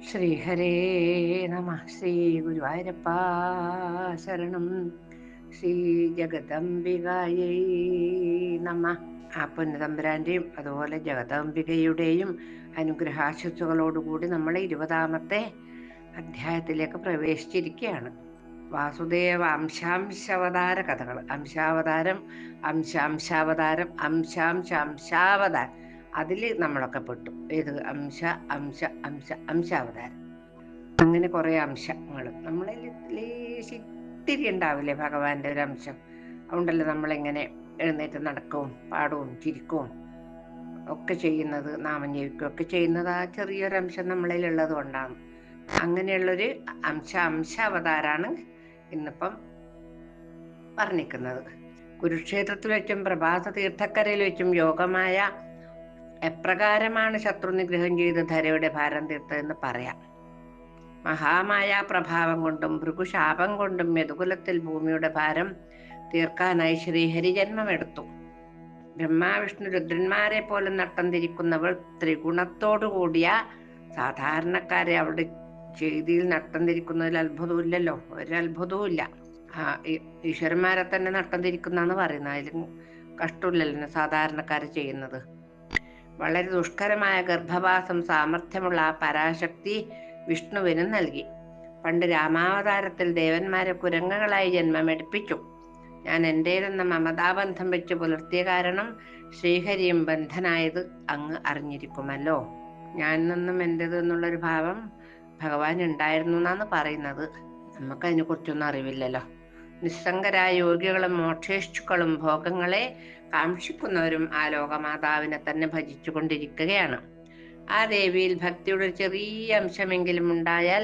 ശ്രീഹരേ നമ. ശ്രീ ഗുരുവായൂരപ്പാ ശരണം. ശ്രീ ജഗദംബികായൈ നമ. ആ പൊന്നുതമ്പുരാന്റെയും അതുപോലെ ജഗദംബികയുടെയും അനുഗ്രഹാശസ്സുകളോടുകൂടി നമ്മൾ 20ാമത്തെ അധ്യായത്തിലേക്ക് പ്രവേശിച്ചിരിക്കുകയാണ്. വാസുദേവ അംശാംശാവതാര കഥകൾ. അംശാവതാരം, അംശാംശാവതാരം, അംശാംശാംശാവതാരം. അതിൽ നമ്മളൊക്കെ പെട്ടു. ഏത് അംശ അംശ അംശ അംശാവതാരം. അങ്ങനെ കുറെ അംശങ്ങൾ നമ്മളിൽ ലേശിത്തിരി ഉണ്ടാവില്ലേ ഭഗവാന്റെ ഒരു അംശം. അതുകൊണ്ടല്ലോ നമ്മളെങ്ങനെ എഴുന്നേറ്റ് നടക്കവും പാടവും ചിരിക്കും ഒക്കെ ചെയ്യുന്നത്, നാമം ജപിക്കുകയൊക്കെ ചെയ്യുന്നത് ആ ചെറിയൊരംശം നമ്മളിൽ ഉള്ളത് കൊണ്ടാണ്. അങ്ങനെയുള്ളൊരു അംശാവതാരാണ് ഇന്നിപ്പം വർണ്ണിക്കുന്നത്. കുരുക്ഷേത്രത്തിൽ വെച്ചും പ്രഭാസ തീർത്ഥക്കരയിൽ വെച്ചും യോഗമായ എപ്രകാരമാണ് ശത്രു നിഗ്രഹം ചെയ്ത് ധരയുടെ ഭാരം തീർത്തതെന്ന് പറയാം. മഹാമായ പ്രഭാവം കൊണ്ടും ഭൃഗുശാപം കൊണ്ടും യദുകുലത്തിൽ ഭൂമിയുടെ ഭാരം തീർക്കാനായി ശ്രീഹരി ജന്മമെടുത്തു. ബ്രഹ്മാവിഷ്ണു രുദ്രന്മാരെ പോലെ നട്ടം തിരിക്കുന്നവൾ ത്രിഗുണത്തോടുകൂടിയ സാധാരണക്കാരെ അവളുടെ ചെയ്തിയിൽ നട്ടം തിരിക്കുന്നതിൽ അത്ഭുതമില്ലല്ലോ, ഒരത്ഭുതവും ഇല്ല. ഈശ്വരന്മാരെ തന്നെ നട്ടം തിരിക്കുന്നാന്ന് പറയുന്നത്. അതിലും കഷ്ടമില്ലല്ലോ സാധാരണക്കാര് ചെയ്യുന്നത്. വളരെ ദുഷ്കരമായ ഗർഭവാസം സാമർഥ്യമുള്ള ആ പരാശക്തി വിഷ്ണുവിനും നൽകി. പണ്ട് രാമാവതാരത്തിൽ ദേവന്മാരെ കുരങ്ങകളായി ജന്മമെടുപ്പിച്ചു. ഞാൻ എന്റേതെന്ന മമതാബന്ധം വെച്ച് പുലർത്തിയ കാരണം ശ്രീഹരിയും ബന്ധനായത് അങ്ങ് അറിഞ്ഞിരിക്കുമല്ലോ. ഞാൻ നിന്നും എന്റേത് എന്നുള്ളൊരു ഭാവം ഭഗവാൻ ഉണ്ടായിരുന്നു എന്നാണ് പറയുന്നത്. നമുക്കതിനെ കുറിച്ചൊന്നും അറിവില്ലല്ലോ. നിസ്സംഗരായ യോഗികളും മോക്ഷേഷ്ടുക്കളും ഭോഗങ്ങളെ കാക്ഷിക്കുന്നവരും ആ ലോകമാതാവിനെ തന്നെ ഭജിച്ചു കൊണ്ടിരിക്കുകയാണ്. ആ ദേവിയിൽ ഭക്തിയുടെ ചെറിയ അംശമെങ്കിലും ഉണ്ടായാൽ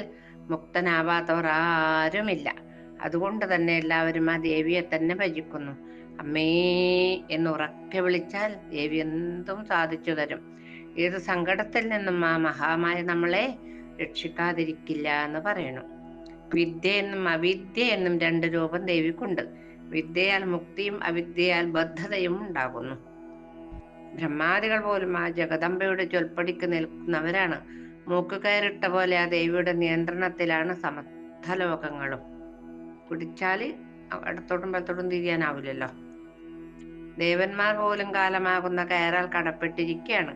മുക്തനാവാത്തവർ ആരുമില്ല. അതുകൊണ്ട് തന്നെ എല്ലാവരും ആ ദേവിയെ തന്നെ ഭജിക്കുന്നു. അമ്മേ എന്ന് ഉറക്കെ വിളിച്ചാൽ ദേവി എന്തും സാധിച്ചു തരും. ഏത് സങ്കടത്തിൽ നിന്നും ആ മഹാമായ നമ്മളെ രക്ഷിക്കാതിരിക്കില്ല എന്ന് പറയണു. വിദ്യ എന്നും അവിദ്യ എന്നും 2 രൂപം ദേവിക്കുണ്ട്. വിദ്യയാൽ മുക്തിയും അവിദ്യയാൽ ബദ്ധതയും ഉണ്ടാകുന്നു. ബ്രഹ്മാദികൾ പോലും ആ ജഗദംബയുടെ ചൊൽപ്പടിക്ക് നിൽക്കുന്നവരാണ്. മൂക്കുകയറിട്ട പോലെ ആ ദേവിയുടെ നിയന്ത്രണത്തിലാണ് സമസ്ത ലോകങ്ങളും. പിടിച്ചാല് ഇടത്തോട്ടും വലത്തോട്ടും തിരിയാനാവില്ലല്ലോ. ദേവന്മാർ പോലും കാലമാകുന്ന കയറാൽ കടപ്പെട്ടിരിക്കുകയാണ്.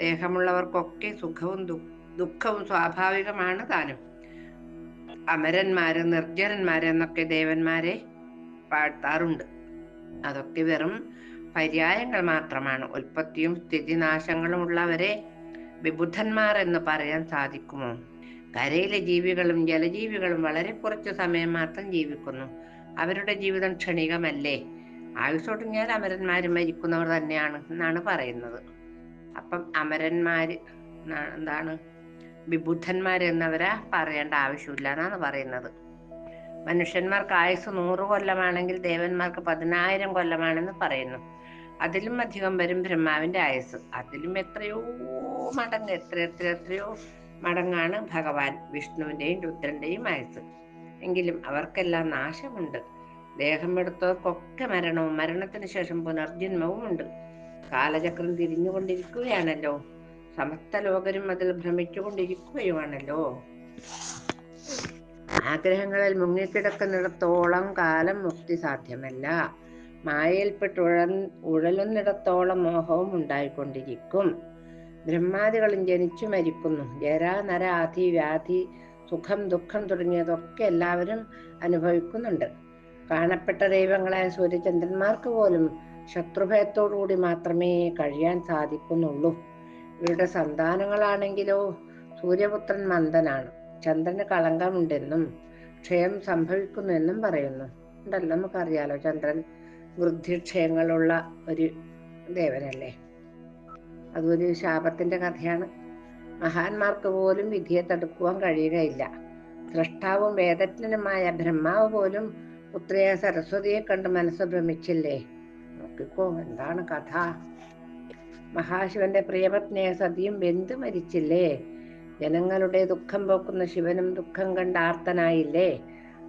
ദേഹമുള്ളവർക്കൊക്കെ സുഖവും ദുഃഖവും സ്വാഭാവികമാണ് താനും. അമരന്മാര്, നിർജ്ജരന്മാര് എന്നൊക്കെ ദേവന്മാരെ പാഴ്ത്താറുണ്ട്. അതൊക്കെ വെറും പര്യായങ്ങൾ മാത്രമാണ്. ഉൽപ്പത്തിയും സ്ഥിതിനാശങ്ങളും ഉള്ളവരെ വിബുദ്ധന്മാർ എന്ന് പറയാൻ സാധിക്കുമോ? കരയിലെ ജീവികളും ജലജീവികളും വളരെ കുറച്ചു സമയം മാത്രം ജീവിക്കുന്നു. അവരുടെ ജീവിതം ക്ഷണികമല്ലേ. ആയുസ്സൊടുങ്ങിയാൽ അമരന്മാര് മരിക്കുന്നവർ തന്നെയാണ് എന്നാണ് പറയുന്നത്. അപ്പം അമരന്മാര് എന്താണ്, വിബുദ്ധന്മാർ എന്നവരാ പറയേണ്ട ആവശ്യമില്ല എന്നാണ് പറയുന്നത്. മനുഷ്യന്മാർക്ക് ആയുസ് 100 കൊല്ലമാണെങ്കിൽ ദേവന്മാർക്ക് 10,000 കൊല്ലമാണെന്ന് പറയുന്നു. അതിലും അധികം വരും ബ്രഹ്മാവിന്റെ ആയുസ്. അതിലും എത്രയോ മടങ്ങ് എത്രയോ മടങ്ങാണ് ഭഗവാൻ വിഷ്ണുവിന്റെയും രുദ്രന്റെയും ആയുസ്. എങ്കിലും അവർക്കെല്ലാം നാശമുണ്ട്. ദേഹമെടുത്തവർക്കൊക്കെ മരണവും മരണത്തിന് ശേഷം പുനർജന്മവും ഉണ്ട്. കാലചക്രം തിരിഞ്ഞുകൊണ്ടിരിക്കുകയാണല്ലോ. സമസ്ത ലോകരും അതിൽ ഭ്രമിച്ചുകൊണ്ടിരിക്കുകയുമാണല്ലോ. ആഗ്രഹങ്ങളിൽ മുങ്ങിക്കിടക്കുന്നിടത്തോളം കാലം മുക്തി സാധ്യമല്ല. മായയിൽപ്പെട്ട് ഉഴലുന്നിടത്തോളം മോഹവും ഉണ്ടായിക്കൊണ്ടിരിക്കും. ബ്രഹ്മാദികളും ജനിച്ചു മരിക്കുന്നു. ജരാ നര ആദി വ്യാധി സുഖം ദുഃഖം തുടങ്ങിയതൊക്കെ എല്ലാവരും അനുഭവിക്കുന്നുണ്ട്. കാണപ്പെട്ട ദൈവങ്ങളായ സൂര്യചന്ദ്രന്മാർക്ക് പോലും ശത്രുഭയത്തോടുകൂടി മാത്രമേ കഴിയാൻ സാധിക്കുന്നുള്ളൂ. ഇവരുടെ സന്താനങ്ങളാണെങ്കിലോ സൂര്യപുത്രൻ മന്ദനാണ്, ചന്ദ്രന് കളങ്കമുണ്ടെന്നും ക്ഷയം സംഭവിക്കുന്നു എന്നും പറയുന്നു. ഉണ്ടല്ലോ, നമുക്കറിയാലോ ചന്ദ്രൻ വൃദ്ധിക്ഷയങ്ങളുള്ള ഒരു ദേവനല്ലേ. അതൊരു ശാപത്തിന്റെ കഥയാണ്. മഹാന്മാർക്ക് പോലും വിധിയെ തടുക്കുവാൻ കഴിയുകയില്ല. സൃഷ്ടാവും വേദജ്ഞനുമായ ബ്രഹ്മാവ് പോലും പുത്രിയെ സരസ്വതിയെ കണ്ട് മനസ്സ് ഭ്രമിച്ചില്ലേ. നോക്കിക്കോ എന്താണ് കഥ. മഹാശിവന്റെ പ്രിയപത്നിയെ സതിയും വെന്തു മരിച്ചില്ലേ. ജനങ്ങളുടെ ദുഃഖം പോക്കുന്ന ശിവനും ദുഃഖം കണ്ട് ആർത്തനായില്ലേ.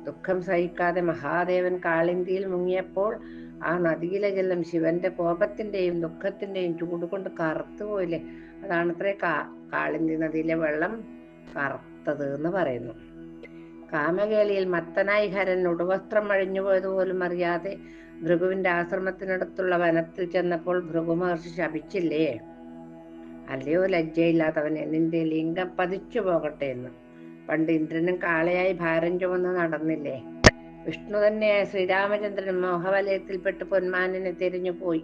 ദുഃഖം സഹിക്കാതെ മഹാദേവൻ കാളിന്തിയിൽ മുങ്ങിയപ്പോൾ ആ നദിയിലെ ജലം ശിവന്റെ കോപത്തിന്റെയും ദുഃഖത്തിന്റെയും ചൂട് കൊണ്ട് കറുത്തുപോയില്ലേ. അതാണത്രേ കാളിന്തി നദിയിലെ വെള്ളം കറുത്തത് എന്ന് പറയുന്നു. കാമകേളിയിൽ മത്തനായി ഹരൻ ഉടുവസ്ത്രം അഴിഞ്ഞുപോയതുപോലും അറിയാതെ ഭൃഗുവിന്റെ ആശ്രമത്തിനടുത്തുള്ള വനത്തിൽ ചെന്നപ്പോൾ ഭൃഗു മഹർഷി ശപിച്ചില്ലേ, അല്ലയോ ലജ്ജയില്ലാത്തവനെ, നിന്റെ ലിംഗം പതിച്ചു പോകട്ടെ എന്ന്. പണ്ട് ഇന്ദ്രനും കാളയായി ഭാരം ചുമന്ന് നടന്നില്ലേ? വിഷ്ണു തന്നെയായ ശ്രീരാമചന്ദ്രൻ മോഹവലയത്തിൽപ്പെട്ട് പൊന്മാനിനെ തിരിഞ്ഞു പോയി.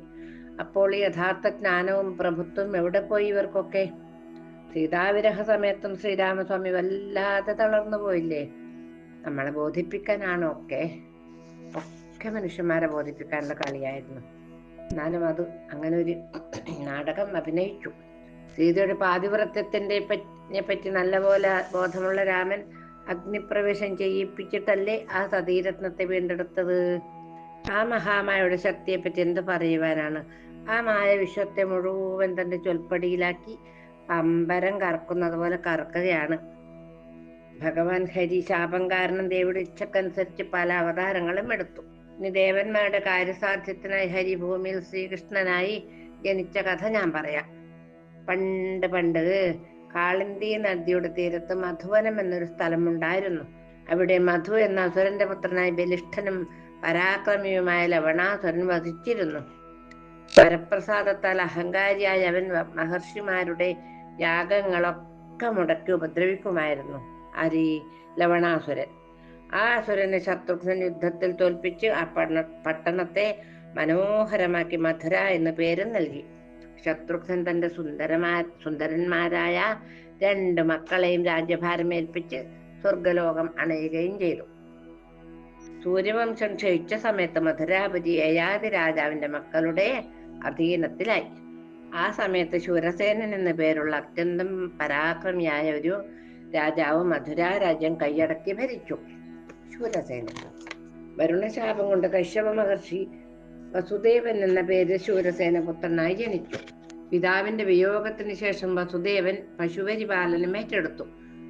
അപ്പോൾ ഈ യഥാർത്ഥ ജ്ഞാനവും പ്രഭുത്വം എവിടെ പോയി ഇവർക്കൊക്കെ? സീതാവിരഹ സമയത്തും ശ്രീരാമസ്വാമി വല്ലാതെ തളർന്നു പോയില്ലേ? നമ്മളെ ബോധിപ്പിക്കാനാണോ ഒക്കെ മനുഷ്യന്മാരെ ബോധിപ്പിക്കാനുള്ള കളിയായിരുന്നു. എന്നാലും അത് അങ്ങനെ ഒരു നാടകം അഭിനയിച്ചു. സീതയുടെ പാതിവ്രത്യത്തിന്റെ പറ്റി നല്ലപോലെ ബോധമുള്ള രാമൻ അഗ്നിപ്രവേശം ചെയ്യിപ്പിച്ചിട്ടല്ലേ ആ സതീരത്നത്തെ വീണ്ടെടുത്തത്? ആ മഹാമായയുടെ ശക്തിയെപ്പറ്റി എന്ത് പറയുവാനാണ്? ആ മായ വിശ്വത്തെ മുഴുവൻ തന്റെ ചൊൽപ്പടിയിലാക്കി പമ്പരം കറക്കുന്നത് പോലെ കറക്കുകയാണ്. ഭഗവാൻ ഹരി ശാപം കാരണം ദേവിയുടെ ഇച്ഛക്കനുസരിച്ച് പല അവതാരങ്ങളും എടുത്തു. ഇനി ദേവന്മാരുടെ കാര്യസാധ്യത്തിനായി ഹരി ഭൂമിയിൽ ശ്രീകൃഷ്ണനായി ജനിച്ച കഥ ഞാൻ പറയാം. പണ്ട് പണ്ട് കാളിന്തി നദിയുടെ തീരത്ത് മധുവനം എന്നൊരു സ്ഥലമുണ്ടായിരുന്നു. അവിടെ മധു എന്ന അസുരന്റെ പുത്രനായി ബലിഷ്ഠനും പരാക്രമിയുമായ ലവണാസുരൻ വസിച്ചിരുന്നു. വരപ്രസാദത്താൽ അഹങ്കാരിയായ അവൻ മഹർഷിമാരുടെ യാഗങ്ങളൊക്കെ മുടക്കി ഉപദ്രവിക്കുമായിരുന്നു. ലവണാസുരൻ. ആ അസുരനെ ശത്രുഘ്നൻ യുദ്ധത്തിൽ തോൽപ്പിച്ച് ആ പട്ടണത്തെ മനോഹരമാക്കി മധുര എന്ന പേരും നൽകി. ശത്രുഘ്നൻ തന്റെ സുന്ദരന്മാരായ 2 മക്കളെയും രാജ്യഭാരം ഏൽപ്പിച്ച് സ്വർഗലോകം അണയുകയും ചെയ്തു. സൂര്യവംശം ക്ഷയിച്ച സമയത്ത് മധുരാപുരി യയാതി രാജാവിന്റെ മക്കളുടെ അധീനത്തിലായി. ആ സമയത്ത് ശൂരസേനൻ എന്ന പേരുള്ള അത്യന്തം പരാക്രമിയായ ഒരു രാജാവ് മധുര രാജ്യം കൈയടക്കി ഭരിച്ചു. ശൂരസേനൻ. വരുണശാപം കൊണ്ട് കശ്യപ മഹർഷി വസുദേവൻ എന്ന പേരിൽ ശൂരസേന പുത്രനായി ജനിച്ചു. പിതാവിന്റെ വിയോഗത്തിന് ശേഷം വസുദേവൻ പശുപരിപാലനം ഏറ്റെടുത്തു.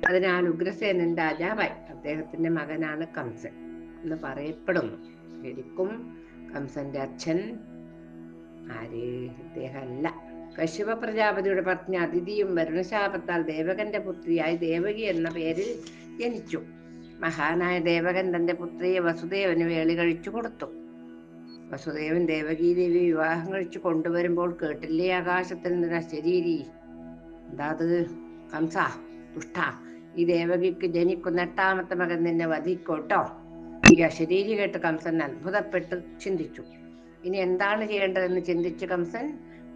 അതിനാൽ ഉഗ്രസേനൻ രാജാവായി. അദ്ദേഹത്തിന്റെ മകനാണ് കംസൻ എന്ന് പറയപ്പെടുന്നു. ശരിക്കും കംസന്റെ അച്ഛൻ ഇദ്ദേഹമല്ല. കശ്യപ പ്രജാപതിയുടെ പത്നി അതിഥിയും വരുണശാപത്താൽ ദേവകന്റെ പുത്രിയായി ദേവകി എന്ന പേരിൽ ജനിച്ചു. മഹാനായ ദേവകൻ തന്റെ പുത്രിയെ വസുദേവന് വേളി കഴിച്ചു കൊടുത്തു. വസുദേവൻ ദേവകീ ദേവി വിവാഹം കഴിച്ചു കൊണ്ടുവരുമ്പോൾ കേട്ടില്ലേ ആകാശത്തിൽ നിന്നൊരു അശരീരി? എന്താ അത്? കംസ, ദുഷ്ട, ഈ ദേവകിക്ക് ജനിക്കുന്ന 8ാമത്തെ മകൻ നിന്നെ വധിക്കോട്ടോ. ഈ അശരീരി കേട്ട് കംസൻ അത്ഭുതപ്പെട്ട് ചിന്തിച്ചു. ഇനി എന്താണ് ചെയ്യേണ്ടതെന്ന് ചിന്തിച്ച് കംസൻ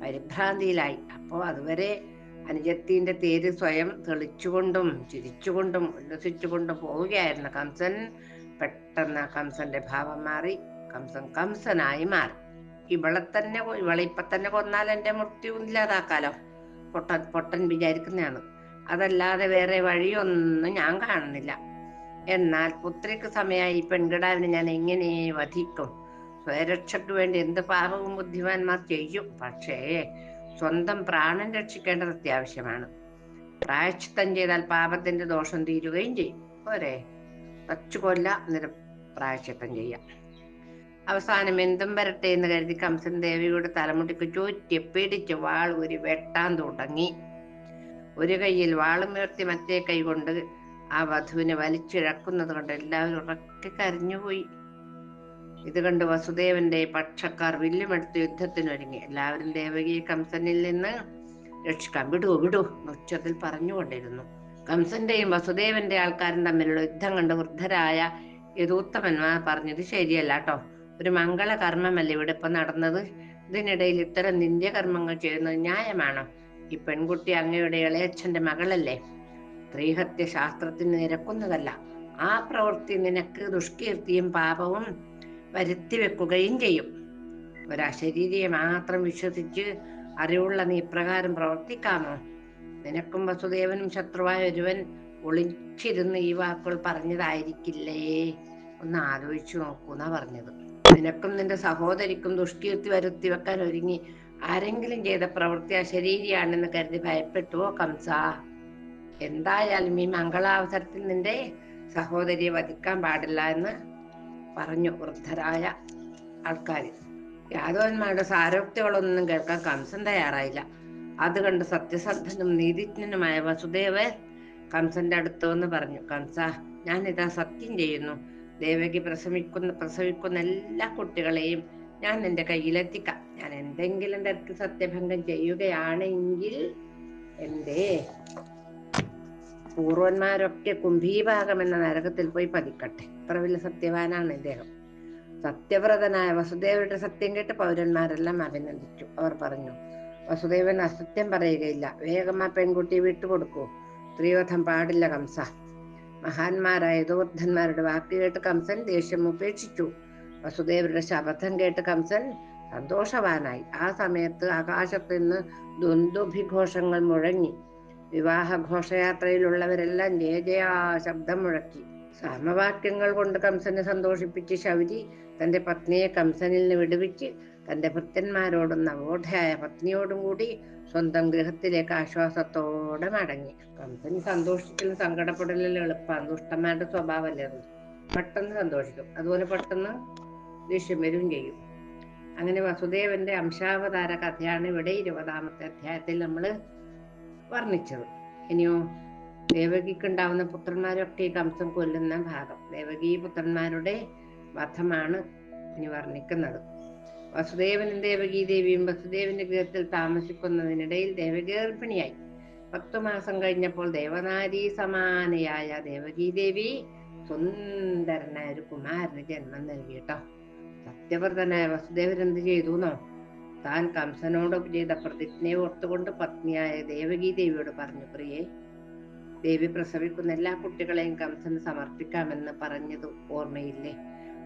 പരിഭ്രാന്തിയിലായി. അപ്പോ അതുവരെ അനുജത്തിന്റെ തേര് സ്വയം തെളിച്ചുകൊണ്ടും ചിരിച്ചുകൊണ്ടും ഉല്ലസിച്ചുകൊണ്ടും പോവുകയായിരുന്ന കംസൻ പെട്ടെന്ന് കംസന്റെ ഭാവം മാറി. കംസനായി മാറി. ഇവളിപ്പൊ തന്നെ കൊന്നാൽ എന്റെ മൃത്യു ഇല്ലാതാക്കാലോ. പൊട്ടൻ വിചാരിക്കുന്നതാണ്. അതല്ലാതെ വേറെ വഴിയൊന്നും ഞാൻ കാണുന്നില്ല. എന്നാൽ പുത്രിക്ക് സമയമായി ഈ പെൺകിടാവിനെ ഞാൻ എങ്ങനെ വധിക്കും? സ്വയരക്ഷയ്ക്ക് വേണ്ടി എന്ത് പാപവും ബുദ്ധിമാന്മാർ ചെയ്യും. പക്ഷേ സ്വന്തം പ്രാണൻ രക്ഷിക്കേണ്ടത് അത്യാവശ്യമാണ്. പ്രായശ്ചിത്തം ചെയ്താൽ പാപത്തിന്റെ ദോഷം തീരുകയും ചെയ്യും. പോരെ, വച്ചു കൊല്ല, എന്നിട്ട് പ്രായശ്ചിത്തം ചെയ്യാം. അവസാനം എന്തും വരട്ടെ എന്ന് കരുതി കംസൻ ദേവിയുടെ തലമുടിക്ക് ചുറ്റി പിടിച്ച് വാൾ ഊരി വെട്ടാൻ തുടങ്ങി. ഒരു കൈയിൽ വാളുമുയർത്തി മറ്റേ കൈ കൊണ്ട് ആ വധുവിനെ വലിച്ചിഴക്കുന്നത് കൊണ്ട് എല്ലാവരും ഉറക്കെ കരഞ്ഞുപോയി. ഇത് കണ്ട് വസുദേവന്റെ പക്ഷക്കാർ വില്ലുമെടുത്ത് യുദ്ധത്തിനൊരുങ്ങി. എല്ലാവരും ദേവകിയെ കംസനിൽ നിന്ന് രക്ഷിക്കാൻ വിടൂ ഉച്ചത്തിൽ പറഞ്ഞുകൊണ്ടിരുന്നു. കംസന്റെയും വസുദേവന്റെ ആൾക്കാരും തമ്മിലുള്ള യുദ്ധം കണ്ട് വൃദ്ധരായ യദൂത്തമന്മാർ പറഞ്ഞത് ശരിയല്ല കേട്ടോ. ഒരു മംഗളകർമ്മമല്ലേ ഇവിടെ ഇപ്പൊ നടന്നത്. ഇതിനിടയിൽ ഇത്തരം നിന്ദ്യകർമ്മങ്ങൾ ചെയ്യുന്നത് ന്യായമാണോ? ഈ പെൺകുട്ടി അങ്ങയുടെ ഇളയച്ഛന്റെ മകളല്ലേ. സ്ത്രീഹത്യ ശാസ്ത്രത്തിന് നിരക്കുന്നതല്ല. ആ പ്രവൃത്തി നിനക്ക് ദുഷ്കീർത്തിയും പാപവും വരുത്തി വെക്കുകയും ചെയ്യും. ഒരശരീരിയെ മാത്രം വിശ്വസിച്ച് അറിവുള്ള നീ ഇപ്രകാരം പ്രവർത്തിക്കാമോ? നിനക്കും വസുദേവനും ശത്രുവായ ഒരുവൻ ഒളിച്ചിരുന്ന് ഈ വാക്കുകൾ പറഞ്ഞതായിരിക്കില്ലേ? ഒന്ന് ആലോചിച്ചു നോക്കൂന്നാ പറഞ്ഞത്. നിനക്കും നിന്റെ സഹോദരിക്കും ദുഷ്കീർത്തി വരുത്തി വെക്കാൻ ഒരുങ്ങി ആരെങ്കിലും ചെയ്ത പ്രവൃത്തി അശരീരിയാണെന്ന് കരുതി ഭയപ്പെട്ടുവോ കംസ? എന്തായാലും ഈ മംഗളാവസരത്തിൽ നിന്റെ സഹോദരിയെ വധിക്കാൻ പാടില്ല എന്ന് പറഞ്ഞു വൃദ്ധരായ ആൾക്കാർ. യാദവന്മാരുടെ സാരോക്തികളൊന്നും കേൾക്കാൻ കംസൻ തയ്യാറായില്ല. അത് കണ്ട് സത്യസന്ധനും നീതിജ്ഞനുമായ വസുദേവൻ കംസന്റെ അടുത്ത് വന്ന് പറഞ്ഞു, കംസ, ഞാനിതാ സത്യം ചെയ്യുന്നു, ദേവകി പ്രസവിക്കുന്ന എല്ലാ കുട്ടികളെയും ഞാൻ നിന്റെ കയ്യിലെത്തിക്കാം. ഞാൻ എന്തെങ്കിലും തരത്തിൽ സത്യഭംഗം ചെയ്യുകയാണെങ്കിൽ എന്റെ പൂർവന്മാരൊക്കെ കുംഭീഭാഗം എന്ന നരകത്തിൽ പോയി പതിക്കട്ടെ. അത്ര വലിയ സത്യവാനാണ് ഇദ്ദേഹം. സത്യവ്രതനായ വസുദേവരുടെ സത്യം കേട്ട് പൗരന്മാരെല്ലാം അഭിനന്ദിച്ചു. അവർ പറഞ്ഞു, വസുദേവൻ അസത്യം പറയുകയില്ല, വേഗം ആ പെൺകുട്ടിയെ വിട്ടുകൊടുക്കൂ, സ്ത്രീവധം പാടില്ല കംസ. മഹാന്മാരായ ദൂർധന്മാരുടെ വാക്ക് കേട്ട് കംസൻ ദേഷ്യം ഉപേക്ഷിച്ചു. വസുദേവരുടെ ശപഥം കേട്ട് കംസൻ സന്തോഷവാനായി. ആ സമയത്ത് ആകാശത്ത് നിന്ന് ദ്വന്ദ്വഭിഘോഷങ്ങൾ മുഴങ്ങി. വിവാഹ ഘോഷയാത്രയിലുള്ളവരെല്ലാം ജയ ജയ ശബ്ദം മുഴക്കി. സാമവാക്യങ്ങൾ കൊണ്ട് കംസനെ സന്തോഷിപ്പിച്ച് ശൗരി തന്റെ പത്നിയെ കംസനിൽ നിന്ന് വിടുവിച്ച് തന്റെ ഭൃത്യന്മാരോടും നവോഢയായ പത്നിയോടും കൂടി സ്വന്തം ഗൃഹത്തിലേക്ക് ആശ്വാസത്തോടെ മടങ്ങി. കംസന് സന്തോഷിക്കലും സങ്കടപ്പെടലും എളുപ്പമാണ്. ദുഷ്ടന്മാരുടെ സ്വഭാവമല്ലേ അത്. പെട്ടെന്ന് സന്തോഷിക്കും, അതുപോലെ പെട്ടെന്ന് ദേഷ്യം വരും ചെയ്യും. അങ്ങനെ വസുദേവന്റെ അംശാവതാര കഥയാണ് ഇവിടെ 20ാമത്തെ അധ്യായത്തിൽ നമ്മൾ വർണ്ണിച്ചത്. ഇനിയോ ദേവകിക്കുണ്ടാവുന്ന പുത്രന്മാരൊക്കെ കംസൻ കൊല്ലുന്ന ഭാഗം. ദേവകി പുത്രന്മാരുടെ വധമാണ് ഇനി വർണ്ണിക്കുന്നത്. വസുദേവനും ദേവകി ദേവിയും വസുദേവന്റെ ഗൃഹത്തിൽ താമസിക്കുന്നതിനിടയിൽ ദേവകി ഗർഭിണിയായി. 10 മാസം കഴിഞ്ഞപ്പോൾ ദേവനാരി സമാനയായ ദേവകി ദേവി സുന്ദരനായ ഒരു കുമാരന് ജന്മം നൽകി കേട്ടോ. സത്യവ്രതനായ വസുദേവൻ എന്ത് ചെയ്തു എന്നോ, താൻ കംസനോട് ചെയ്ത പ്രതിജ്ഞയെ ഓർത്തുകൊണ്ട് പത്നിയായ ദേവകി ദേവിയോട് പറഞ്ഞു, പ്രിയേ, ദേവി പ്രസവിക്കുന്ന എല്ലാ കുട്ടികളെയും കംസന് സമർപ്പിക്കാമെന്ന് പറഞ്ഞത് ഓർമ്മയില്ലേ?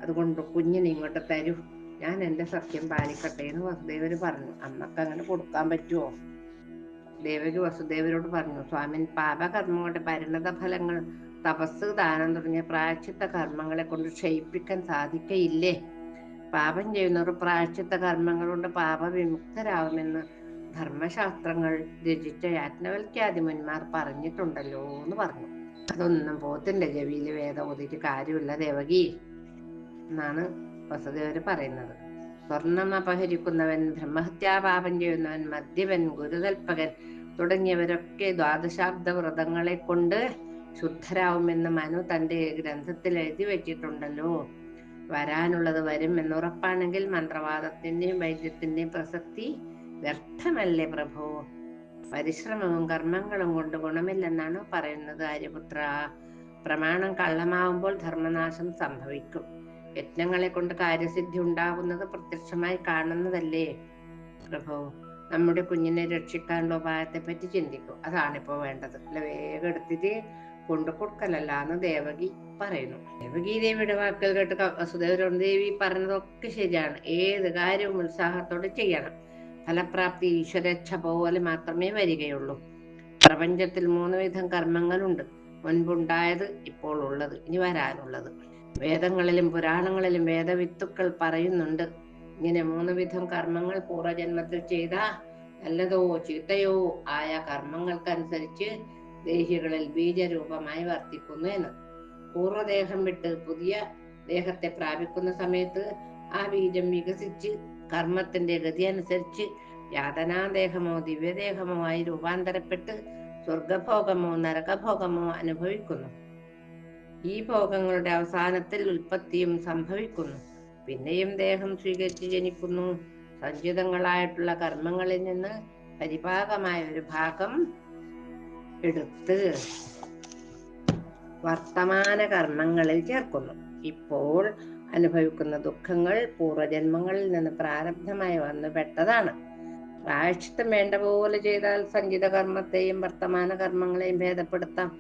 അതുകൊണ്ട് കുഞ്ഞിനെ ഇങ്ങോട്ട് തരൂ, ഞാൻ എന്റെ സത്യം പാലിക്കട്ടെ എന്ന് വസുദേവര് പറഞ്ഞു. അമ്മക്ക് അങ്ങനെ കൊടുക്കാൻ പറ്റുമോ? ദേവകി വസുദേവരോട് പറഞ്ഞു, സ്വാമിൻ, പാപകർമ്മങ്ങളുടെ പരിണത ഫലങ്ങൾ, തപസ്, ദാനം തുടങ്ങിയ പ്രായശ്ചിത്ത കർമ്മങ്ങളെ കൊണ്ട് ക്ഷയിപ്പിക്കാൻ സാധിക്കയില്ലേ? പാപം ചെയ്യുന്നവർ പ്രായശ്ചിത്ത കർമ്മങ്ങൾ കൊണ്ട് പാപവിമുക്തരാവുമെന്ന് ധർമ്മശാസ്ത്രങ്ങൾ രചിച്ച യാജ്ഞവൽക്യാദി മുന്മാർ പറഞ്ഞിട്ടുണ്ടല്ലോ എന്ന് പറഞ്ഞു. അതൊന്നും പോത്തിന്റെ ചെവിയിൽ വേദം ഓതിയിട്ട് കാര്യമില്ല ദേവകി എന്നാണ് വസുദേവര് പറയുന്നത്. സ്വർണം അപഹരിക്കുന്നവൻ, ബ്രഹ്മഹത്യാപാപം ചെയ്യുന്നവൻ, മദ്യപൻ, ഗുരുതൽപകൻ തുടങ്ങിയവരൊക്കെ ദ്വാദശാബ്ദ വ്രതങ്ങളെ കൊണ്ട് ശുദ്ധരാവുമെന്ന് മനു തന്റെ ഗ്രന്ഥത്തിൽ എഴുതി വെച്ചിട്ടുണ്ടല്ലോ. വരാനുള്ളത് വരും എന്നുറപ്പാണെങ്കിൽ മന്ത്രവാദത്തിന്റെയും വൈദ്യത്തിന്റെയും പ്രസക്തി വ്യർത്ഥമല്ലേ പ്രഭു? പരിശ്രമവും കർമ്മങ്ങളും കൊണ്ട് ഗുണമില്ലെന്നാണ് പറയുന്നത് ആര്യപുത്ര. പ്രമാണം കള്ളമാവുമ്പോൾ ധർമ്മനാശം സംഭവിക്കും. യജ്ഞങ്ങളെ കൊണ്ട് കാര്യസിദ്ധി ഉണ്ടാകുന്നത് പ്രത്യക്ഷമായി കാണുന്നതല്ലേ പ്രഭു? നമ്മുടെ കുഞ്ഞിനെ രക്ഷിക്കാനുള്ള ഉപായത്തെ പറ്റി ചിന്തിക്കും. അതാണിപ്പോ വേണ്ടത്. അല്ല, വേഗം എടുത്തിട്ട് കൊണ്ടു കൊടുക്കലല്ല എന്ന് ദേവകി പറയുന്നു. ദേവകി ദേവിയുടെ വാക്കുകൾ കേട്ട് വസുദേവരോട്, ദേവി പറഞ്ഞതൊക്കെ ശരിയാണ്, ഏത് കാര്യവും ഉത്സാഹത്തോടെ ചെയ്യണം. ഫലപ്രാപ്തി ഈശ്വരേച്ഛ പോലെ മാത്രമേ വരികയുള്ളൂ. പ്രപഞ്ചത്തിൽ 3 വിധം കർമ്മങ്ങളുണ്ട്. മുൻപുണ്ടായത്, ഇപ്പോൾ ഉള്ളത്, ഇനി വരാനുള്ളത്. വേദങ്ങളിലും പുരാണങ്ങളിലും വേദവിത്തുക്കൾ പറയുന്നുണ്ട്, ഇങ്ങനെ 3 വിധം കർമ്മങ്ങൾ പൂർവജന്മത്തിൽ ചെയ്ത നല്ലതോ ചീത്തയോ ആയ കർമ്മങ്ങൾക്കനുസരിച്ച് ദേഹികളിൽ ബീജരൂപമായി വർത്തിക്കുന്നു എന്ന്. പൂർവ്വദേഹം വിട്ട് പുതിയ ദേഹത്തെ പ്രാപിക്കുന്ന സമയത്ത് ആ ബീജം വികസിച്ച് കർമ്മത്തിന്റെ ഗതി അനുസരിച്ച് യാതനാദേഹമോ ദിവ്യദേഹമോ ആയി രൂപാന്തരപ്പെട്ട് സ്വർഗഭോഗമോ നരകഭോഗമോ അനുഭവിക്കുന്നു. ഈ ഭോഗങ്ങളുടെ അവസാനത്തിൽ ഉൽപ്പത്തിയും സംഭവിക്കുന്നു. പിന്നെയും ദേഹം സ്വീകരിച്ച് ജനിക്കുന്നു. സഞ്ചിതങ്ങളായിട്ടുള്ള കർമ്മങ്ങളിൽ നിന്ന് പരിപാകമായ ഒരു ഭാഗം എടുത്ത് വർത്തമാന കർമ്മങ്ങളിൽ ചേർക്കുന്നു. ഇപ്പോൾ അനുഭവിക്കുന്ന ദുഃഖങ്ങൾ പൂർവജന്മങ്ങളിൽ നിന്ന് പ്രാരബ്ധമായി വന്നു പെട്ടതാണ്. പ്രായശ്ചിത്തം വേണ്ട പോലെ ചെയ്താൽ സഞ്ചിത കർമ്മത്തെയും വർത്തമാന കർമ്മങ്ങളെയും ഭേദപ്പെടുത്താം.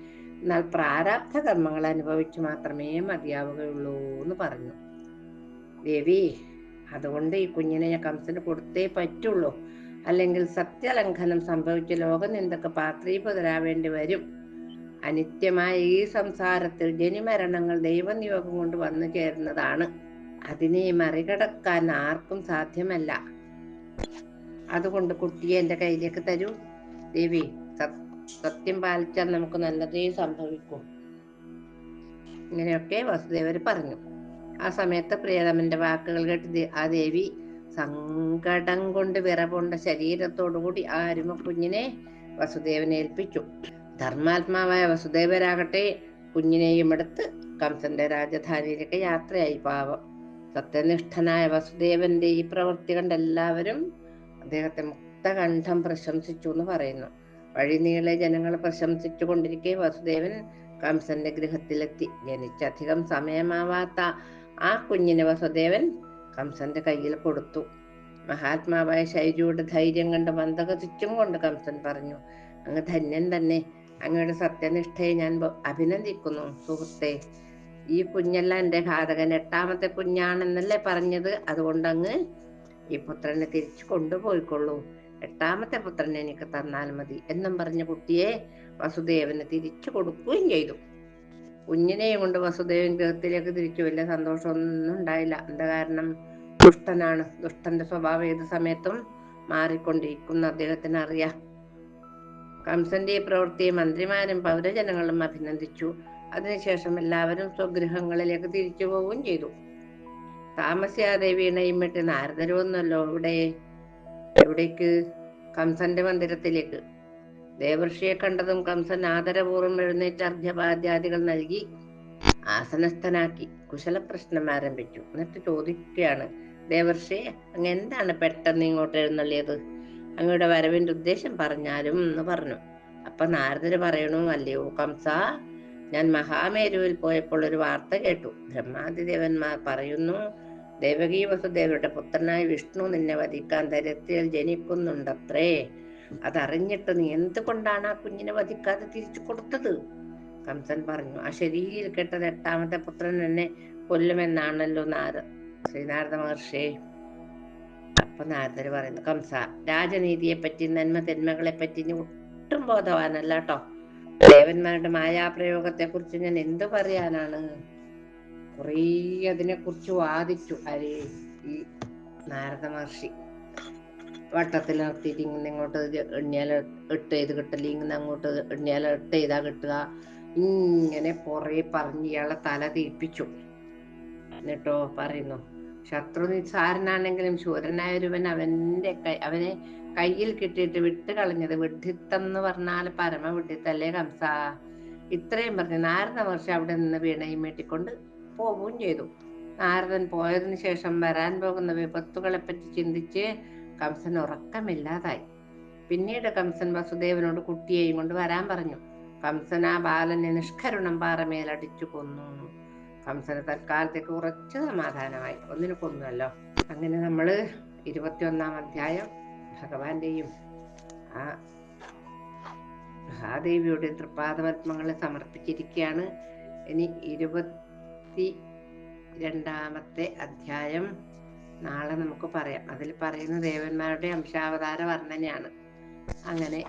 എന്നാൽ പ്രാരാബ്ധ കർമ്മങ്ങൾ അനുഭവിച്ചു മാത്രമേ മതിയാവുകയുള്ളൂ എന്ന് പറഞ്ഞു. ദേവി, അതുകൊണ്ട് ഈ കുഞ്ഞിനെ കംസന് കൊടുത്തേ പറ്റുള്ളൂ, അല്ലെങ്കിൽ സത്യലംഘനം സംഭവിച്ച് ലോകനിന്ദക്ക് പാത്രീപുതരാവേണ്ടി വരും. അനിത്യമായ ഈ സംസാരത്തിൽ ജനിമരണങ്ങൾ ദൈവനിയോഗം കൊണ്ട് വന്നു ചേരുന്നതാണ്. അതിനെ മറികടക്കാൻ ആർക്കും സാധ്യമല്ല. അതുകൊണ്ട് കുട്ടിയെ എന്റെ കയ്യിലേക്ക് തരൂ ദേവി. സത്യം പാലിച്ചാൽ നമുക്ക് നല്ലതേ സംഭവിക്കൂ. ഇങ്ങനെയൊക്കെ വസുദേവർ പറഞ്ഞു. ആ സമയത്ത് പ്രിയതമന്റെ വാക്കുകൾ കേട്ട് ആ ദേവി സങ്കടം കൊണ്ട് വിറപൊണ്ട ശരീരത്തോടുകൂടി ആ അരുമ കുഞ്ഞിനെ വസുദേവനെ ഏൽപ്പിച്ചു. ധർമാത്മാവായ വസുദേവരാകട്ടെ കുഞ്ഞിനെയും എടുത്ത് കംസന്റെ രാജധാനിയിലേക്ക് യാത്രയായി. പാവം സത്യനിഷ്ഠനായ വസുദേവന്റെ ഈ പ്രവൃത്തി കണ്ട് എല്ലാവരും അദ്ദേഹത്തെ മുക്തകണ്ഠം പ്രശംസിച്ചു എന്ന് പറയുന്നു. വഴിനീളെ ജനങ്ങൾ പ്രശംസിച്ചു കൊണ്ടിരിക്കെ വസുദേവൻ കംസന്റെ ഗൃഹത്തിലെത്തി. ജനിച്ചധികം സമയമാവാത്ത ആ കുഞ്ഞിനെ വസുദേവൻ കംസന്റെ കയ്യിൽ കൊടുത്തു. മഹാത്മാവായ ശൈലിയുടെ ധൈര്യം കണ്ട് മന്ദഗതിച്ചും കൊണ്ട് കംസൻ പറഞ്ഞു, അങ്ങ് ധന്യൻ തന്നെ. അങ്ങയുടെ സത്യനിഷ്ഠയെ ഞാൻ അഭിനന്ദിക്കുന്നു സുഹൃത്തെ. ഈ കുഞ്ഞല്ല എൻ്റെ ഘാതകൻ, 8ാമത്തെ കുഞ്ഞാണെന്നല്ലേ പറഞ്ഞത്. അതുകൊണ്ട് അങ്ങ് ഈ പുത്രനെ തിരിച്ചു കൊണ്ടുപോയിക്കൊള്ളൂ. 8ാമത്തെ പുത്രൻ എനിക്ക് തന്നാൽ മതി എന്നും പറഞ്ഞ കുട്ടിയെ വസുദേവന് തിരിച്ചു കൊടുക്കുകയും ചെയ്തു. കുഞ്ഞിനെയും കൊണ്ട് വസുദേവൻ ഗൃഹത്തിലേക്ക് തിരിച്ചു. വലിയ സന്തോഷമൊന്നും ഉണ്ടായില്ല. എന്താ കാരണം? ദുഷ്ടനാണ്. ദുഷ്ടന്റെ സ്വഭാവം ഏത് സമയത്തും മാറിക്കൊണ്ടിരിക്കുന്ന അദ്ദേഹത്തിന് അറിയാം. കംസന്റെ ഈ പ്രവൃത്തിയെ മന്ത്രിമാരും പൗരജനങ്ങളും അഭിനന്ദിച്ചു. അതിനുശേഷം എല്ലാവരും സ്വഗൃഹങ്ങളിലേക്ക് തിരിച്ചു പോവുകയും ചെയ്തു. താമസിയാതെ വീണയും വിട്ട് നാരദര് വന്നല്ലോ. എവിടേക്ക്? കംസന്റെ മന്ദിരത്തിലേക്ക്. ദേവർഷിയെ കണ്ടതും കംസൻ ആദരപൂർവ്വം എഴുന്നേറ്റ് അർഘ്യപാദ്യാദികൾ നൽകി ആസനസ്ഥനാക്കി കുശലപ്രശ്നം ആരംഭിച്ചു. എന്നിട്ട് ചോദിക്കുകയാണ്, ദേവർഷി, അങ്ങ് എന്താണ് പെട്ടെന്ന് ഇങ്ങോട്ട് എഴുന്നള്ളിയത്? അങ്ങയുടെ വരവിന്റെ ഉദ്ദേശം പറഞ്ഞാലും എന്ന് പറഞ്ഞു. അപ്പൊ നാരദര് പറയണു, അല്ലയോ കംസ, ഞാൻ മഹാമേരുവിൽ പോയപ്പോൾ ഒരു വാർത്ത കേട്ടു. ബ്രഹ്മാദിദേവന്മാർ പറയുന്നു, ദേവകീ വസുദേവരുടെ പുത്രനായ വിഷ്ണു നിന്നെ വധിക്കാൻ ദരിദ്രയിൽ ജനിക്കുന്നുണ്ടത്രേ. അതറിഞ്ഞിട്ട് നീ എന്തുകൊണ്ടാണ് ആ കുഞ്ഞിനെ വധിക്കാതെ തിരിച്ചു കൊടുത്തത്? കംസൻ പറഞ്ഞു, ആ ശരീരിൽ കേട്ടത് 8ാമത്തെ പുത്രൻ എന്നെ കൊല്ലുമെന്നാണല്ലോ ശ്രീനാരദ മഹർഷി. അപ്പൊ നാരദര് പറയുന്നു, കംസ, രാജനീതിയെ പറ്റി നന്മ തിന്മകളെ പറ്റി നീ ഒട്ടും ബോധവാനല്ല കേട്ടോ. ദേവന്മാരുടെ മായാപ്രയോഗത്തെ കുറിച്ച് ഞാൻ എന്തു പറയാനാണ്? കുറേ അതിനെക്കുറിച്ച് വാദിച്ചു ഈ നാരദ മഹർഷി. വട്ടത്തിൽ നിർത്തിയിട്ട് ഇങ്ങനെ ഇങ്ങോട്ട് എണ്ണിയാൽ 8 ചെയ്ത് കിട്ടില്ല, ഇങ്ങനെ അങ്ങോട്ട് എണ്ണിയാൽ 8 ചെയ്താ കിട്ടുക, ഇങ്ങനെ കുറേ പറഞ്ഞ് ഇയാളെ തല തീപ്പിച്ചു. എന്നിട്ടോ പറയുന്നു, ശത്രു നിസ്സാരനാണെങ്കിലും ശൂരനായൊരുവൻ അവനെ കയ്യിൽ കിട്ടിയിട്ട് വിട്ട് കളഞ്ഞത് വിഡ്ഢിത്തം എന്ന് പറഞ്ഞാൽ പരമവിഡ്ഢിത്തല്ലേ കംസ. ഇത്രയും പറഞ്ഞ് നാരദ മഹർഷി അവിടെ നിന്ന് വീണയും വീട്ടിക്കൊണ്ട് പോവുകയും ചെയ്തു. നാരദൻ പോയതിനു ശേഷം വരാൻ പോകുന്ന വിപത്തുകളെ പറ്റി ചിന്തിച്ച് കംസൻ ഉറക്കമില്ലാതായി. പിന്നീട് കംസൻ വസുദേവനോട് കുട്ടിയെയും കൊണ്ട് വരാൻ പറഞ്ഞു. കംസൻ ആ ബാലനെ നിഷ്കരുണം പാറമേലടിച്ചു കൊന്നു. കംസന് തൽക്കാലത്തേക്ക് കുറച്ച് സമാധാനമായി. ഒന്നിനു കൊന്നുവല്ലോ. അങ്ങനെ നമ്മള് 21ാം അധ്യായം ഭഗവാന്റെയും ആ മഹാദേവിയുടെ തൃപ്പാദപത്മങ്ങളെ സമർപ്പിച്ചിരിക്കുകയാണ്. ഇനി 22ാമത്തെ അധ്യായം നാളെ നമുക്ക് പറയാം. അതിൽ പറയുന്ന ദേവന്മാരുടെ അംശാവതാര വർണ്ണനയാണ്. അങ്ങനെ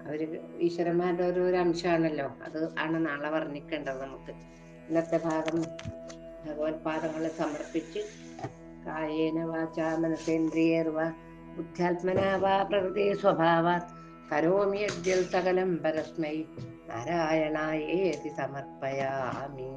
അവര് ഈശ്വരന്മാരുടെ ഒരു അംശമാണല്ലോ, അത് ആണ് നാളെ വർണ്ണിക്കേണ്ടത്. നമുക്ക് ഇന്നത്തെ ഭാഗം ഭഗവത് പാദങ്ങളെ സമർപ്പിച്ച് കായേന വാചാ മനസേന്ദ്രിയേർവ ബുദ്ധ്യാത്മനാ വാ പ്രകൃതി സ്വഭാവാത് കരോമി യദ്യൽ സകലം പരസ്മൈ നാരായണായേതി സമർപ്പയാമി.